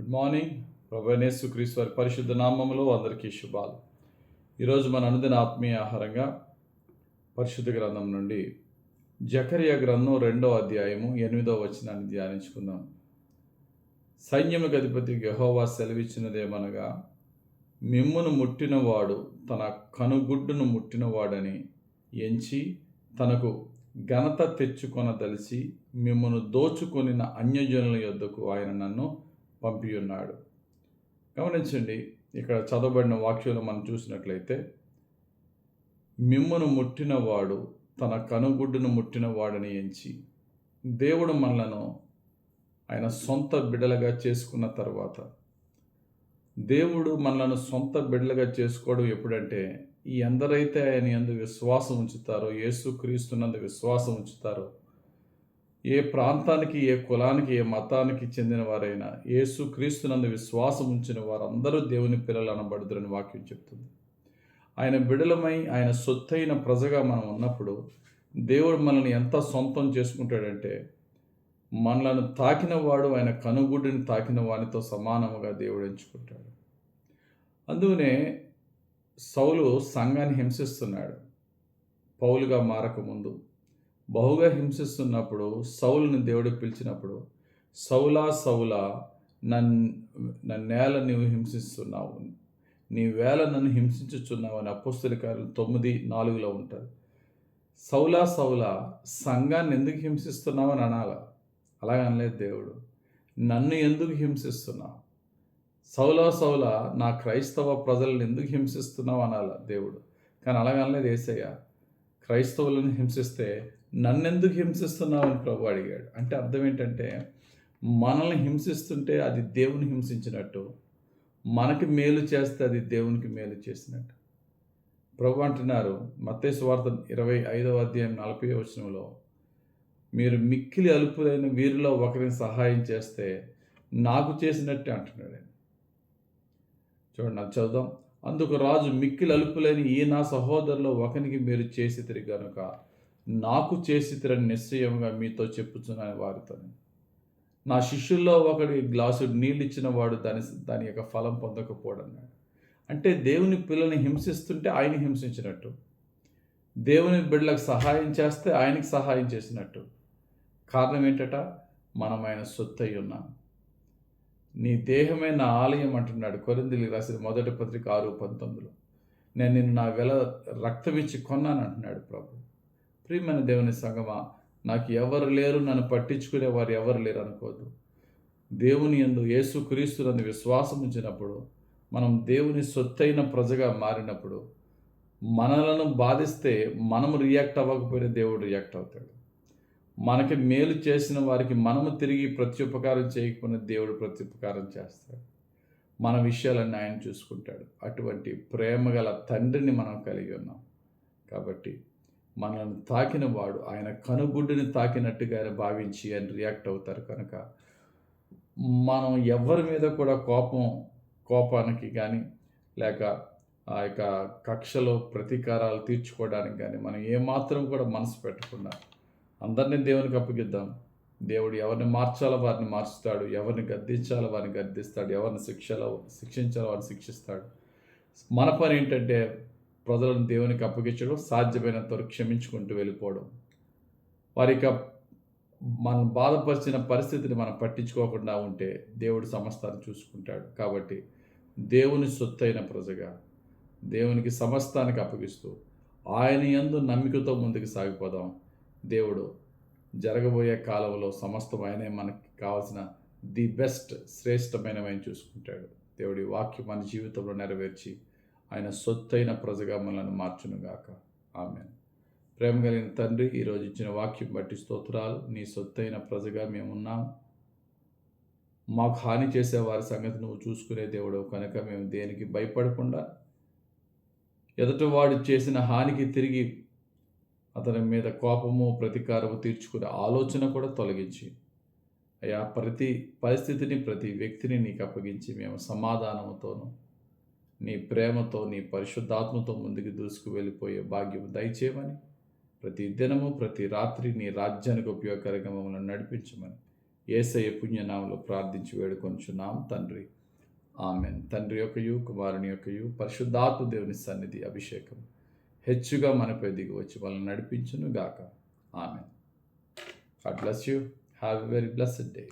Good morning. ప్రభువైన యేసుక్రీస్తు వారి పరిశుద్ధ నామములో అందరికీ శుభాలు. ఈరోజు మన అనుదిన ఆత్మీయ ఆహారంగా పరిశుద్ధ గ్రంథం నుండి జకర్యా గ్రంథం 2వ అధ్యాయము 8వ వచనాన్ని ధ్యానించుకుందాం. సైన్యములకు అధిపతి యెహోవా సెలవిచ్చినదేమనగా, మిమ్మును ముట్టినవాడు తన కనుగుడ్డును ముట్టినవాడని ఎంచి తనకు ఘనత తెచ్చుకొనదలిచి మిమ్మును దోచుకొనిన అన్యజనుల యొద్దకు ఆయన నన్ను పంపియున్నాడు. గమనించండి, ఇక్కడ చదవబడిన వాక్యంలో మనం చూసినట్లయితే, మిమ్మును ముట్టినవాడు తన కనుగుడ్డును ముట్టినవాడని ఎంచి, దేవుడు మనలను ఆయన సొంత బిడ్డలుగా చేసుకున్న తర్వాత, దేవుడు మనలను సొంత బిడ్డలుగా చేసుకోవడం ఎప్పుడంటే, ఈ ఎందరైతే ఆయన యందు విశ్వాసం ఉంచుతారో, యేసుక్రీస్తునందు విశ్వాసం ఉంచుతారో, ఏ ప్రాంతానికి, ఏ కులానికి, ఏ మతానికి చెందిన వారైనా యేసుక్రీస్తునందు విశ్వాసం ఉంచిన వారందరూ దేవుని పిల్లలు అనబడుదురని వాక్యం చెప్తుంది. ఆయన బిడలమై ఆయన సొత్తైన ప్రజగా మనం ఉన్నప్పుడు దేవుడు మనల్ని ఎంత సొంతం చేసుకుంటాడంటే, మనలను తాకిన వాడు ఆయన కనుగుడ్డిని తాకిన వానితో సమానముగా దేవుడు ఎంచుకుంటాడు. అందుకనే సౌలు సంఘాన్ని హింసిస్తున్నాడు. పౌలుగా మారకముందు బహుగా హింసిస్తున్నప్పుడు సౌలుని దేవుడు పిలిచినప్పుడు, సౌలా సౌలా నన్నేల నీవు హింసిస్తున్నావు, నీ వేళ నన్ను హింసించుచున్నావు అని అపోస్తలుల కార్యాలు 9:4 ఉంటుంది. సౌలా సౌలా సంఘాన్ని ఎందుకు హింసిస్తున్నావు అని అనాల. అలాగనలేదు దేవుడు. నన్ను ఎందుకు హింసిస్తున్నావు, సౌలా సౌలా నా క్రైస్తవ ప్రజలను ఎందుకు హింసిస్తున్నావు అనాల దేవుడు. కానీ అలాగనలేదు యేసయ్య. క్రైస్తవులను హింసిస్తే నన్నెందుకు హింసిస్తున్నావు అని ప్రభు అడిగాడు. అంటే అర్థం ఏంటంటే, మనల్ని హింసిస్తుంటే అది దేవుని హింసించినట్టు, మనకి మేలు చేస్తే అది దేవునికి మేలు చేసినట్టు. ప్రభు అంటున్నారు మత్తయి సువార్త 25వ అధ్యాయం 40వ వచనంలో, మీరు మిక్కిలి అల్పులైన వీరిలో ఒకరిని సహాయం చేస్తే నాకు చేసినట్టే అంటున్నాడు. చూడండి, అది చదువుదాం. అందుకు రాజు, మిక్కిలి అల్పులైన ఈ నా సహోదరులో ఒకరికి మీరు చేసితిరి గనుక నాకు చేసితిరని నిశ్చయంగా మీతో చెప్పుచున్నాను వారితో. నా శిష్యుల్లో ఒకడి గ్లాసు నీళ్ళు ఇచ్చిన వాడు దాని యొక్క ఫలం పొందకపోడన్నాడు. అంటే దేవుని పిల్లల్ని హింసిస్తుంటే ఆయన హింసించినట్టు, దేవుని బిడ్డలకు సహాయం చేస్తే ఆయనకి సహాయం చేసినట్టు. కారణం ఏంటట? మనం ఆయన సొత్తై ఉన్నాం. నీ దేహమే నా ఆలయం అంటున్నాడు కొరింథీయులకు రాసిన మొదటి పత్రిక 6:19. నేను నిన్ను నా రక్తమిచ్చి కొన్నాను అంటున్నాడు ప్రభు. ప్రియమైన దేవుని సంగమా, నాకు ఎవరు లేరు, నన్ను పట్టించుకునే వారు ఎవరు లేరు అనుకోదు. దేవుని యందు యేసుక్రీస్తునందు విశ్వాసం ఉంచినప్పుడు, మనం దేవుని సొత్తైన ప్రజగా మారినప్పుడు, మనలను బాధిస్తే మనము రియాక్ట్ అవ్వకపోయినా దేవుడు రియాక్ట్ అవుతాడు. మనకి మేలు చేసిన వారికి మనము తిరిగి ప్రత్యుపకారం చేయకపోయినా దేవుడు ప్రత్యుపకారం చేస్తాడు. మన విషయాలన్నీ ఆయన చూసుకుంటాడు. అటువంటి ప్రేమగల తండ్రిని మనం కలిగి ఉన్నాం. కాబట్టి మనల్ని తాకిన వాడు ఆయన కనుగుడ్డుని తాకినట్టుగా భావించి ఆయన రియాక్ట్ అవుతారు. కనుక మనం ఎవరి మీద కూడా కోపానికి కానీ, లేక ఆ యొక్క కక్షలో ప్రతీకారాలు తీర్చుకోవడానికి కానీ మనం ఏమాత్రం కూడా మనసు పెట్టకుండా అందరినీ దేవునికి అప్పగిద్దాం. దేవుడు ఎవరిని మార్చాలో వారిని మార్చుతాడు, ఎవరిని గద్దించాలో వారిని గద్దిస్తాడు, ఎవరిని శిక్షించాలో వారిని శిక్షిస్తాడు. మన పని ఏంటంటే, ప్రజలను దేవునికి అప్పగించడం, సాధ్యమైనంత వరకు క్షమించుకుంటూ వెళ్ళిపోవడం. వారికి మనం బాధపరిచిన పరిస్థితిని మనం పట్టించుకోకుండా ఉంటే దేవుడు సమస్తాన్ని చూసుకుంటాడు. కాబట్టి దేవుని సొత్తైన ప్రజగా దేవునికి సమస్తానికి అప్పగిస్తూ ఆయన యందు నమ్మికతో ముందుకు సాగిపోదాం. దేవుడు జరగబోయే కాలంలో సమస్తం ఆయనే మనకి కావాల్సిన ది బెస్ట్, శ్రేష్టమైనవి చూసుకుంటాడు. దేవుడి వాక్యం మన జీవితంలో నెరవేర్చి ఆయన సొత్తైన ప్రజగా మనల్ని మార్చునుగాక. ఆమేన్. ప్రేమ కలిగిన తండ్రి, ఈరోజు ఇచ్చిన వాక్యం బట్టి స్తోత్రాలు. నీ సొత్తైన ప్రజగా మేమున్నాం. మాకు హాని చేసే వారి సంగతి నువ్వు చూసుకునే దేవుడు కనుక మేము దేనికి భయపడకుండా ఎదుటివాడు చేసిన హానికి తిరిగి అతని మీద కోపము, ప్రతీకారము తీర్చుకునే ఆలోచన కూడా తొలగించి, అయా ప్రతి పరిస్థితిని, ప్రతి వ్యక్తిని నీకు అప్పగించి మేము సమాధానంతోనూ, నీ ప్రేమతో, నీ పరిశుద్ధాత్మతో ముందుకు దూసుకు వెళ్ళిపోయే భాగ్యం దయచేయమని, ప్రతి దినము, ప్రతి రాత్రి నీ రాజ్యానికి ఉపయోగకరంగా మమ్మల్ని నడిపించమని యేసయ్య పుణ్యనామంలో ప్రార్థించి వేడుకొంచున్నాం తండ్రి. ఆమెన్. తండ్రి యొక్కయు కుమారుని యొక్కయు పరిశుద్ధాత్మ దేవుని సన్నిధి అభిషేకం హెచ్చుగా మనపై దిగి వచ్చి వాళ్ళని నడిపించును గాక. Amen. God bless you. Have a very blessed day.